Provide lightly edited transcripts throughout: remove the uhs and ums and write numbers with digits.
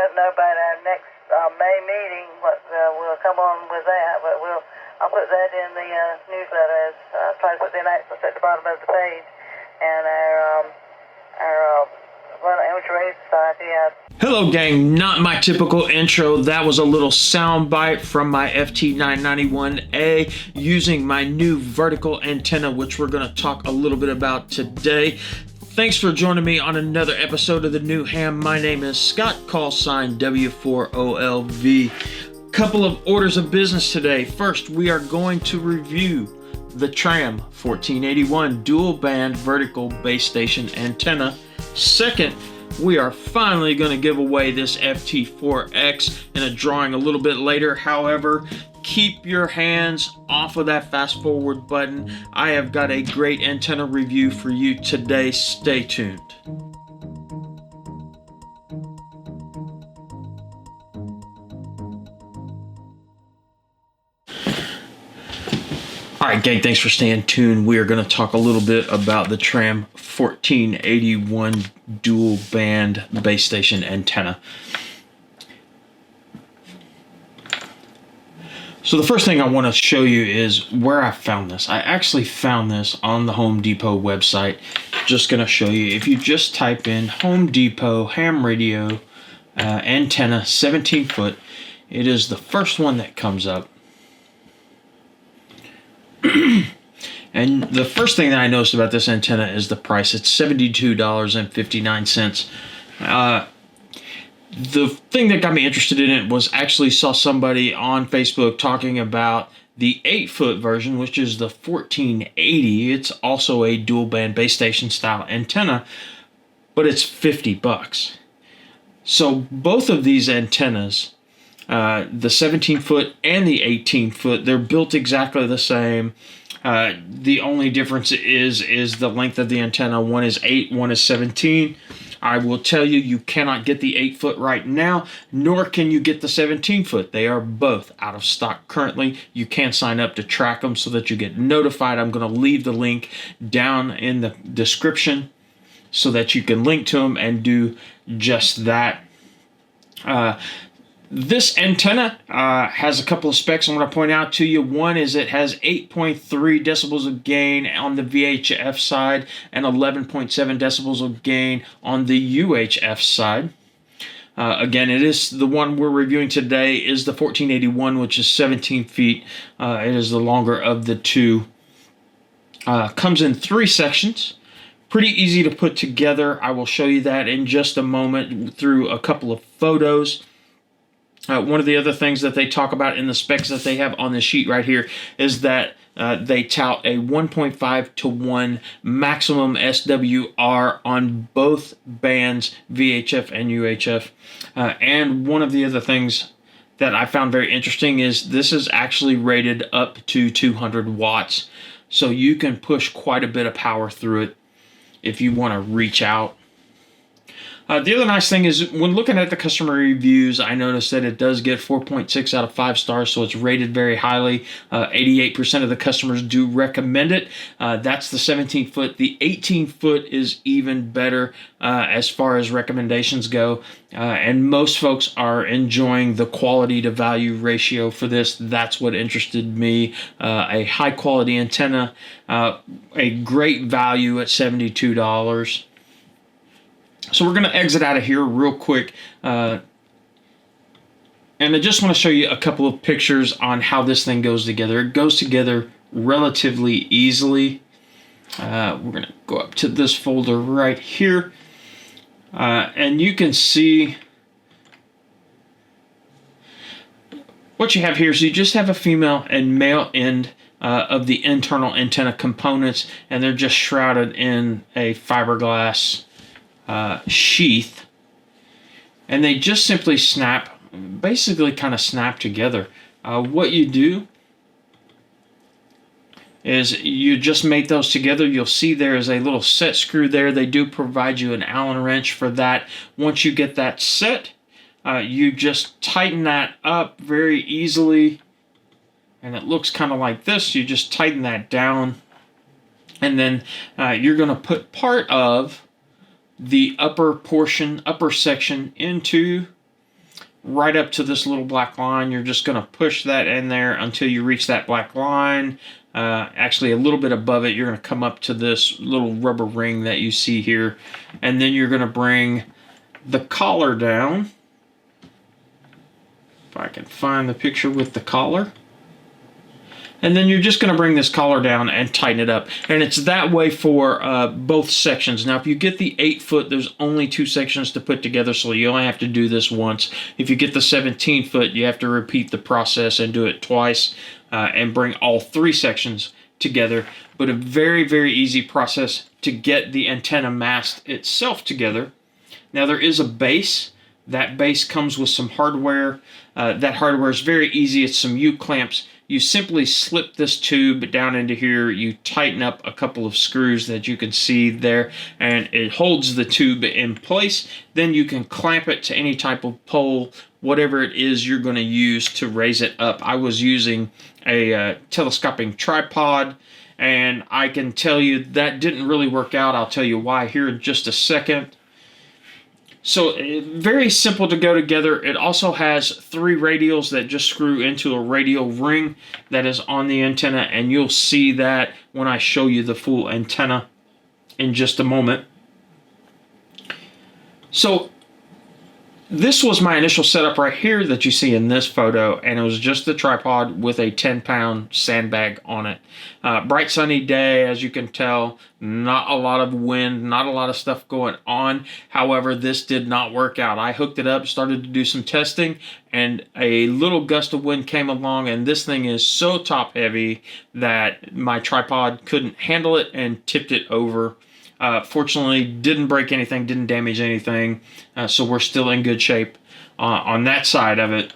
let them know about our next May meeting. We'll come on with that, but I'll put that in the newsletter. I'll try to put the announcements at the bottom of the page, and our Amateur Radio Society. Hello gang, not my typical intro. That was a little soundbite from my FT991A using my new vertical antenna, which we're going to talk a little bit about today. Thanks for joining me on another episode of The New Ham. My name is Scott, call sign W4OLV. Couple of orders of business today. First, we are going to review the Tram 1481 dual band vertical base station antenna. Second, we are finally going to give away this FT4X in a drawing a little bit later. However, keep your hands off of that fast forward button. I have got a great antenna review for you today. Stay tuned. Alright gang, thanks for staying tuned. We are going to talk a little bit about the Tram 1481 dual band base station antenna. So the first thing I want to show you is where I found this. I actually found this on the Home Depot website. Just going to show you. If you just type in Home Depot ham radio antenna 17 foot, it is the first one that comes up. And the first thing that I noticed about this antenna is the price. It's $72.59. The thing that got me interested in it was actually saw somebody on Facebook talking about the 8-foot version, which is the 1480. It's also a dual band base station style antenna, but it's $50. So both of these antennas, the 17-foot and the 18-foot, they're built exactly the same. The only difference is the length of the antenna. One is 8, one is 17. I will tell you, you cannot get the 8-foot right now, nor can you get the 17-foot. They are both out of stock currently. You can sign up to track them so that you get notified. I'm going to leave the link down in the description so that you can link to them and do just that. This antenna has a couple of specs I want to point out to you. One is it has 8.3 decibels of gain on the VHF side and 11.7 decibels of gain on the UHF side. Again, it is the one we're reviewing today is the 1481, which is 17 feet. It is the longer of the two. Comes in 3 sections. Pretty easy to put together. I will show you that in just a moment through a couple of photos. One of the other things that they talk about in the specs that they have on the sheet right here is that they tout a 1.5 to 1 maximum SWR on both bands, VHF and UHF. And one of the other things that I found very interesting is this is actually rated up to 200 watts. So you can push quite a bit of power through it if you want to reach out. The other nice thing is when looking at the customer reviews, I noticed that it does get 4.6 out of 5 stars, so it's rated very highly. 88% of the customers do recommend it. That's the 17-foot. The 18-foot is even better as far as recommendations go, and most folks are enjoying the quality to value ratio for this. That's what interested me. A high-quality antenna, a great value at $72. So we're going to exit out of here real quick, and I just want to show you a couple of pictures on how this thing goes together. It goes together relatively easily. We're going to go up to this folder right here, and you can see what you have here. So you just have a female and male end of the internal antenna components, and they're just shrouded in a fiberglass sheath, and they just simply snap, basically kind of snap together. What you do is you just make those together. You'll see there is a little set screw there. They do provide you an Allen wrench for that. Once you get that set, you just tighten that up very easily, and it looks kind of like this. You just tighten that down, and then you're going to put part of the upper section into right up to this little black line. You're just going to push that in there until you reach that black line. Actually, a little bit above it, you're going to come up to this little rubber ring that you see here. And then you're going to bring the collar down. If I can find the picture with the collar. And then you're just going to bring this collar down and tighten it up. And it's that way for both sections. Now, if you get the 8-foot, there's only 2 sections to put together, so you only have to do this once. If you get the 17-foot, you have to repeat the process and do it twice and bring all 3 sections together. But a very, very easy process to get the antenna mast itself together. Now, there is a base. That base comes with some hardware. That hardware is very easy. It's some U-clamps. You simply slip this tube down into here. You tighten up a couple of screws that you can see there, and it holds the tube in place. Then you can clamp it to any type of pole, whatever it is you're going to use to raise it up. I was using a telescoping tripod, and I can tell you that didn't really work out. I'll tell you why here in just a second. So very simple to go together. It also has 3 radials that just screw into a radial ring that is on the antenna, and you'll see that when I show you the full antenna in just a moment. So this was my initial setup right here that you see in this photo, and it was just the tripod with a 10-pound sandbag on it. Bright sunny day, as you can tell, not a lot of wind, not a lot of stuff going on. However, this did not work out. I hooked it up, started to do some testing, and a little gust of wind came along, and this thing is so top heavy that my tripod couldn't handle it and tipped it over. Fortunately, didn't break anything, didn't damage anything, so we're still in good shape on that side of it.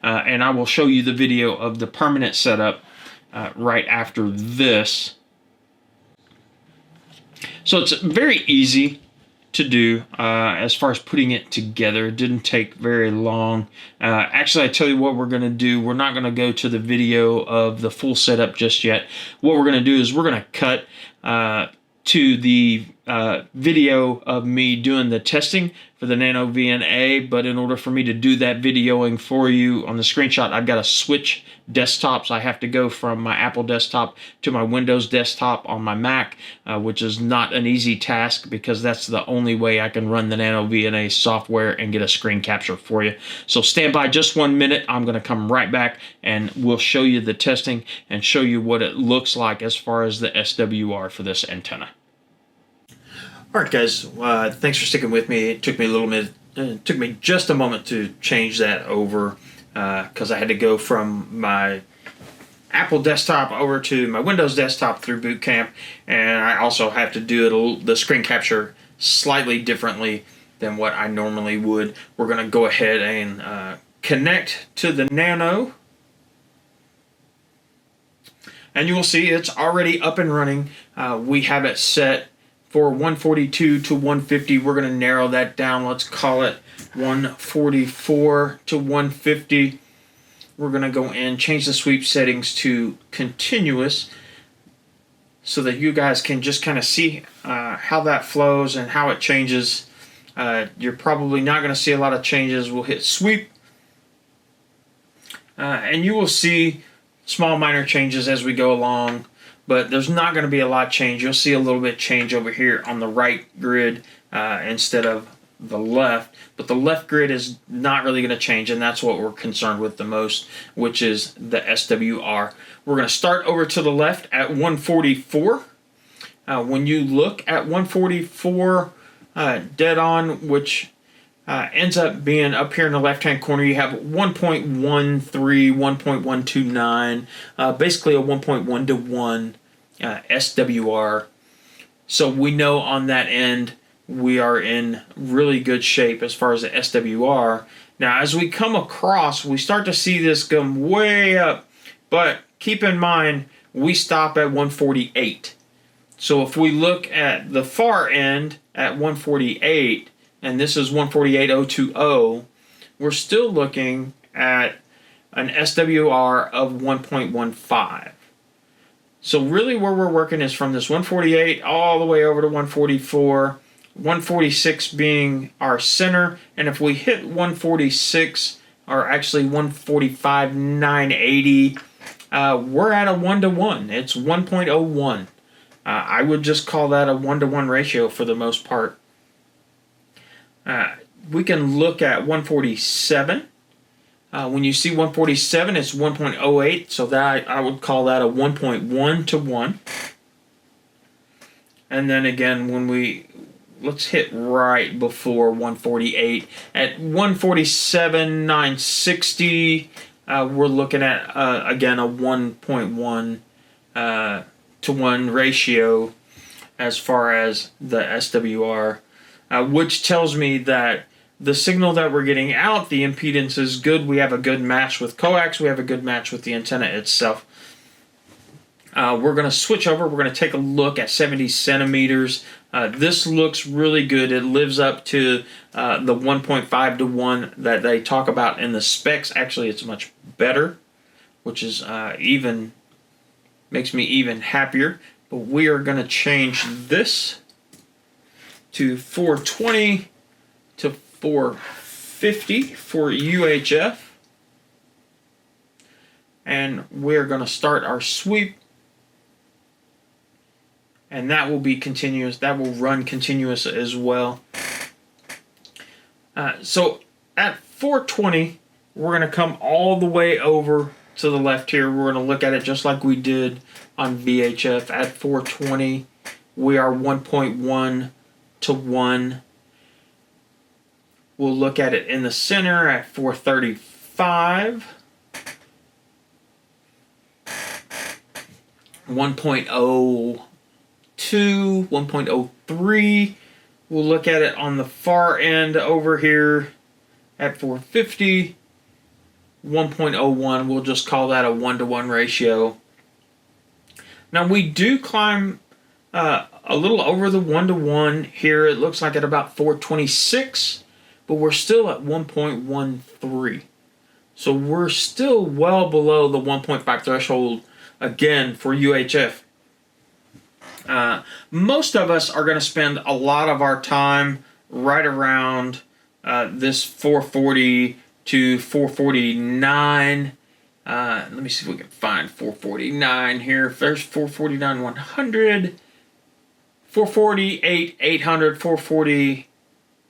And I will show you the video of the permanent setup right after this. So it's very easy to do as far as putting it together. It didn't take very long. Actually, I tell you what we're going to do. We're not going to go to the video of the full setup just yet. What we're going to do is we're going to cut to the video of me doing the testing for the Nano VNA, but in order for me to do that videoing for you on the screenshot, I've got to switch desktops. I have to go from my Apple desktop to my Windows desktop on my Mac, which is not an easy task because that's the only way I can run the Nano VNA software and get a screen capture for you. So stand by just 1 minute. I'm going to come right back and we'll show you the testing and show you what it looks like as far as the SWR for this antenna. All right, guys, thanks for sticking with me. It took me a little bit, it took me just a moment to change that over because I had to go from my Apple desktop over to my Windows desktop through Boot Camp, and I also have to do the screen capture slightly differently than what I normally would. We're going to go ahead and connect to the Nano, and you will see it's already up and running. We have it set for 142 to 150. We're going to narrow that down. Let's call it 144 to 150. We're going to go in, change the sweep settings to continuous so that you guys can just kind of see how that flows and how it changes. You're probably not going to see a lot of changes. We'll hit sweep, and you will see small minor changes as we go along. But there's not going to be a lot of change. You'll see a little bit of change over here on the right grid instead of the left. But the left grid is not really going to change, and that's what we're concerned with the most, which is the SWR. We're going to start over to the left at 144. When you look at 144 dead on, which ends up being up here in the left-hand corner, you have 1.13, 1.129, basically a 1.1 to 1 SWR. So we know on that end we are in really good shape as far as the SWR. Now, as we come across, we start to see this come way up, but keep in mind we stop at 148. So if we look at the far end at 148, and this is 148.020, we're still looking at an SWR of 1.15. So really where we're working is from this 148 all the way over to 144. 146 being our center, and if we hit 146, or actually 145,980, we're at a 1-to-1. It's 1.01. I would just call that a 1-to-1 ratio for the most part. We can look at 147. When you see 147, it's 1.08, so that I would call that a 1.1 to 1. And then again, let's hit right before 148. At 147,960, we're looking at, again, a 1.1 to 1 ratio as far as the SWR, which tells me that the signal that we're getting out, the impedance is good. We have a good match with coax. We have a good match with the antenna itself. We're going to switch over. We're going to take a look at 70 centimeters. This looks really good. It lives up to the 1.5 to 1 that they talk about in the specs. Actually, it's much better, which is makes me even happier. But we are going to change this to 420 to 450 for UHF. And we're going to start our sweep. And that will be continuous. That will run continuous as well. So at 420, we're going to come all the way over to the left here. We're going to look at it just like we did on VHF. At 420, we are 1.1 to 1. We'll look at it in the center at 435. 1.02, 1.03. We'll look at it on the far end over here at 450. 1.01. We'll just call that a 1-to-1 ratio. Now we do climb a little over the 1-to-1 here. It looks like at about 426, but we're still at 1.13. So we're still well below the 1.5 threshold again for UHF. Most of us are going to spend a lot of our time right around this 440 to 449. Let me see if we can find 449 here. There's 449 100, 448 800, 440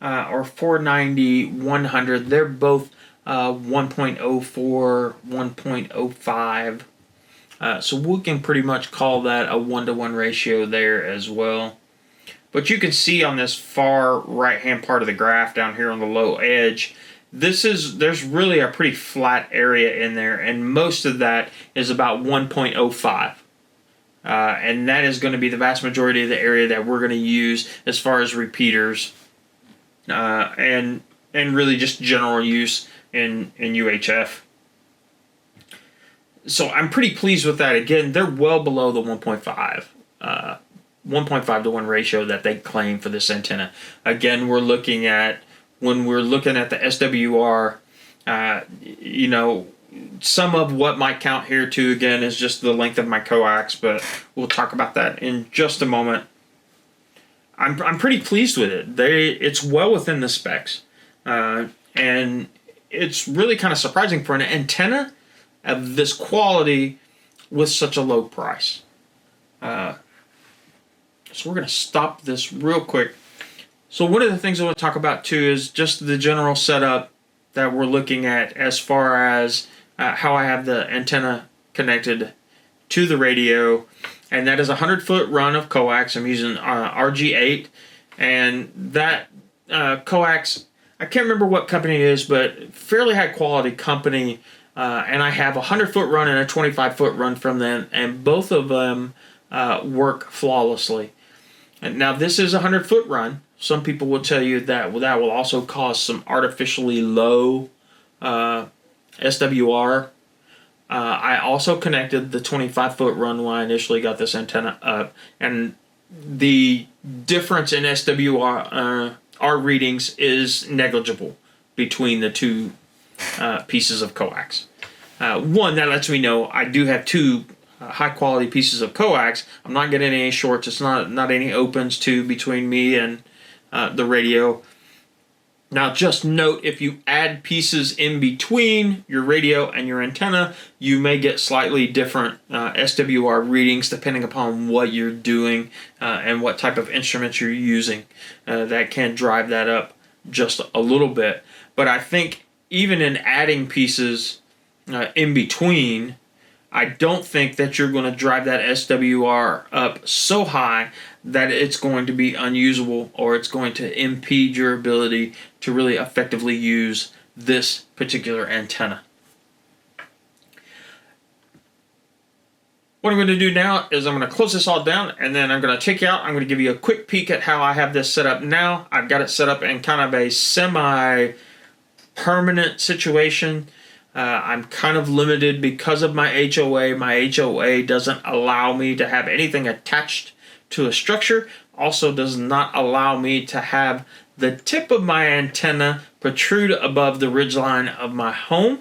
or 490 100. They're both 1.04, 1.05. So we can pretty much call that a 1-to-1 ratio there as well. But you can see on this far right-hand part of the graph down here on the low edge, there's really a pretty flat area in there, and most of that is about 1.05. And that is going to be the vast majority of the area that we're going to use as far as repeaters and really just general use in UHF. So I'm pretty pleased with that. Again, they're well below the 1.5 to 1 ratio that they claim for this antenna. Again, when we're looking at the SWR, some of what might count here too, again, is just the length of my coax, but we'll talk about that in just a moment. I'm pretty pleased with it. It's well within the specs, and it's really kind of surprising for an antenna of this quality with such a low price. So we're going to stop this real quick. So one of the things I want to talk about too is just the general setup that we're looking at as far as how I have the antenna connected to the radio, and that is a 100-foot run of coax. I'm using RG8, and that coax, I can't remember what company it is, but fairly high quality company. And I have a 100-foot run and a 25-foot run from them, and both of them work flawlessly. And now this is a 100-foot run. Some people will tell you that that will also cause some artificially low SWR. I also connected the 25-foot run when I initially got this antenna up, and the difference in SWR readings is negligible between the two pieces of coax. One, that lets me know I do have two high-quality pieces of coax. I'm not getting any shorts. It's not any opens between me and the radio. Now, just note, if you add pieces in between your radio and your antenna, you may get slightly different SWR readings depending upon what you're doing and what type of instruments you're using. That can drive that up just a little bit. But I think even in adding pieces in between, I don't think that you're going to drive that SWR up so high that it's going to be unusable or it's going to impede your ability to really effectively use this particular antenna. What I'm going to do now is I'm going to close this all down, and then I'm going to take you out. I'm going to give you a quick peek at how I have this set up now. I've got it set up in kind of a semi-permanent situation. I'm kind of limited because of my HOA. My HOA doesn't allow me to have anything attached to a structure. Also does not allow me to have the tip of my antenna protrude above the ridgeline of my home.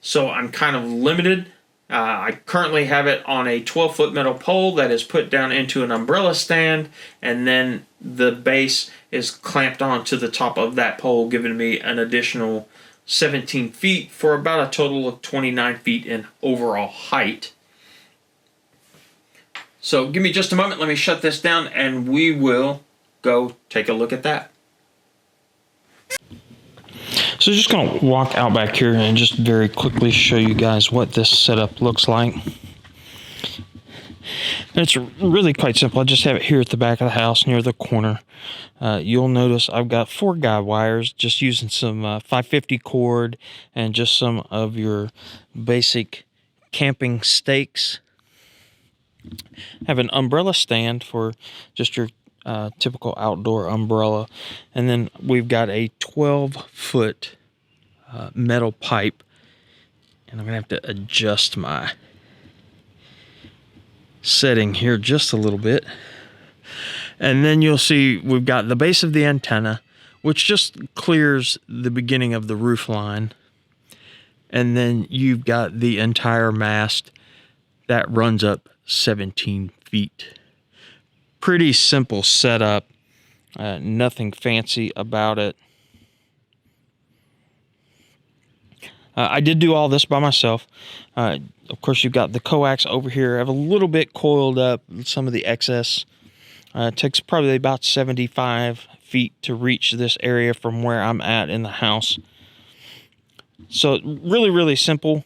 So I'm kind of limited. I currently have it on a 12-foot metal pole that is put down into an umbrella stand, and then the base is clamped onto the top of that pole, giving me an additional 17 feet for about a total of 29 feet in overall height. So give me just a moment, let me shut this down, and we will go take a look at that. So just going to walk out back here and just very quickly show you guys what this setup looks like. And it's really quite simple. I just have it here at the back of the house near the corner. You'll notice I've got 4 guide wires, just using some 550 cord and just some of your basic camping stakes. Have an umbrella stand for just your typical outdoor umbrella, and then we've got a 12-foot metal pipe, and I'm gonna have to adjust my setting here just a little bit. And then you'll see we've got the base of the antenna, which just clears the beginning of the roof line, and then you've got the entire mast that runs up 17 feet. Pretty simple setup, nothing fancy about it. I did do all this by myself. Of course, you've got the coax over here. I have a little bit coiled up, some of the excess. It takes probably about 75 feet to reach this area from where I'm at in the house. So really, really simple.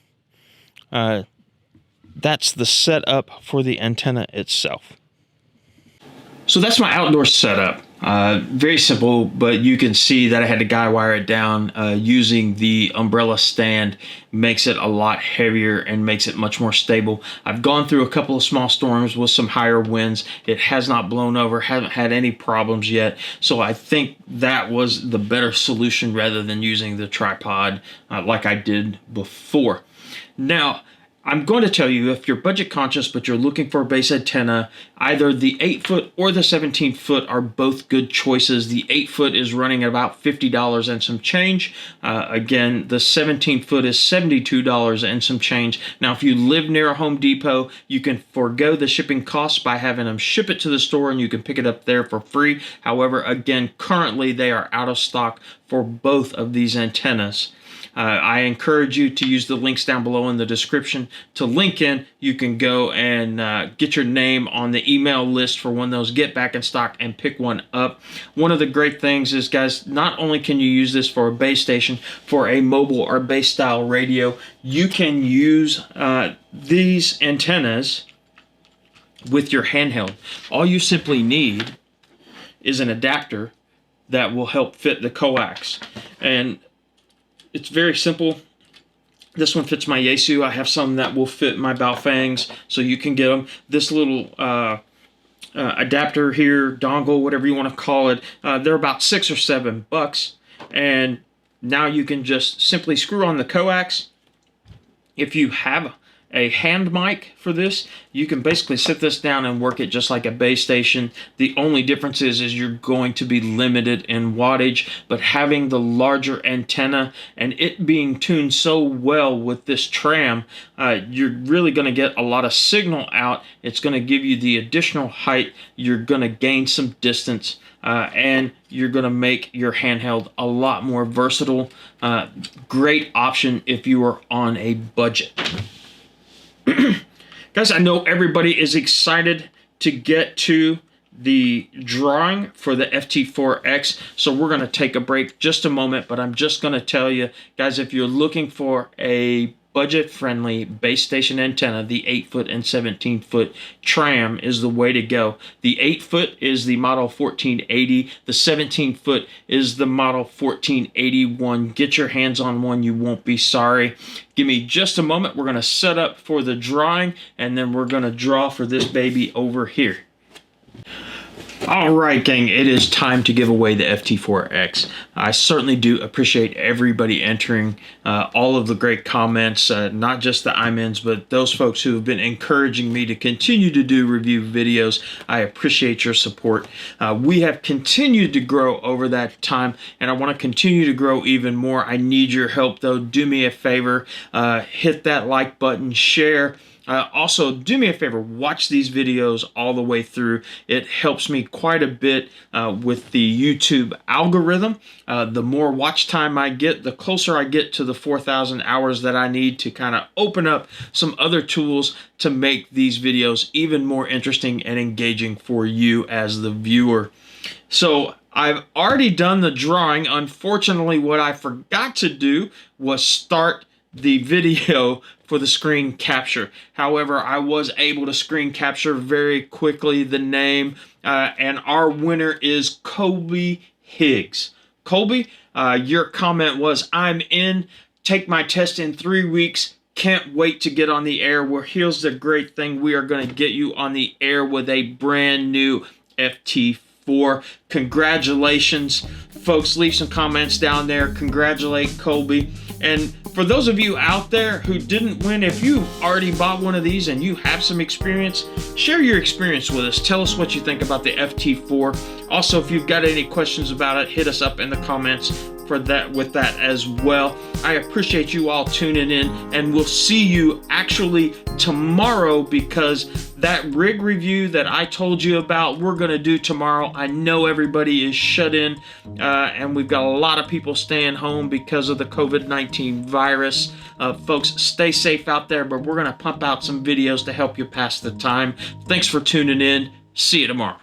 That's the setup for the antenna itself. So that's my outdoor setup. Very simple, but you can see that I had to guy wire it down using the umbrella stand. Makes it a lot heavier and makes it much more stable. I've gone through a couple of small storms with some higher winds. It has not blown over, haven't had any problems yet. So I think that was the better solution rather than using the tripod like I did before. Now, I'm going to tell you, if you're budget conscious but you're looking for a base antenna, either the 8-foot or the 17-foot are both good choices. The 8-foot is running at about $50 and some change. Again, the 17-foot is $72 and some change. Now, if you live near a Home Depot, you can forego the shipping costs by having them ship it to the store, and you can pick it up there for free. However, again, currently they are out of stock for both of these antennas. I encourage you to use the links down below in the description to link in. You can go and get your name on the email list for when those get back in stock and pick one up. One of the great things is, guys, not only can you use this for a base station, for a mobile or base style radio, you can use these antennas with your handheld. All you simply need is an adapter that will help fit the coax. And it's very simple. This one fits my Yaesu. I have some that will fit my Baofangs, so you can get them. This little adapter here, dongle, whatever you want to call it, they're about $6 or $7. And now you can just simply screw on the coax. If you have a hand mic for this, you can basically sit this down and work it just like a base station. The only difference is you're going to be limited in wattage, but having the larger antenna and it being tuned so well with this Tram, you're really going to get a lot of signal out. It's going to give you the additional height. You're going to gain some distance, and you're going to make your handheld a lot more versatile. Great option if you are on a budget. Guys, I know everybody is excited to get to the drawing for the FT4X, so we're going to take a break just a moment, but I'm just going to tell you, guys, if you're looking for a budget-friendly base station antenna, the 8-foot and 17-foot Tram is the way to go. The 8-foot is the model 1480. The 17-foot is the model 1481. Get your hands on one. You won't be sorry. Give me just a moment. We're going to set up for the drawing, and then we're going to draw for this baby over here. All right, gang, it is time to give away the FT4X. I certainly do appreciate everybody entering, all of the great comments, not just the IMENs, but those folks who have been encouraging me to continue to do review videos. I appreciate your support. We have continued to grow over that time, and I want to continue to grow even more. I need your help, though. Do me a favor, hit that like button, share. Also, do me a favor, watch these videos all the way through. It helps me quite a bit with the YouTube algorithm. The more watch time I get, the closer I get to the 4,000 hours that I need to kind of open up some other tools to make these videos even more interesting and engaging for you as the viewer. So I've already done the drawing. Unfortunately, what I forgot to do was start the video for the screen capture. However, I was able to screen capture very quickly the name, and our winner is Colby Higgs. Colby, your comment was, "I'm in, take my test in 3 weeks, can't wait to get on the air." Well, here's the great thing. We are going to get you on the air with a brand new FT4. Congratulations, folks. Leave some comments down there. Congratulate Colby. And for those of you out there who didn't win, if you already bought one of these and you have some experience, share your experience with us. Tell us what you think about the FT4. Also, if you've got any questions about it, hit us up in the comments for that with that as well. I appreciate you all tuning in, and we'll see you actually tomorrow, because that rig review that I told you about, we're going to do tomorrow. I know everybody is shut in, and we've got a lot of people staying home because of the COVID-19 virus. Folks, stay safe out there, but we're going to pump out some videos to help you pass the time. Thanks for tuning in. See you tomorrow.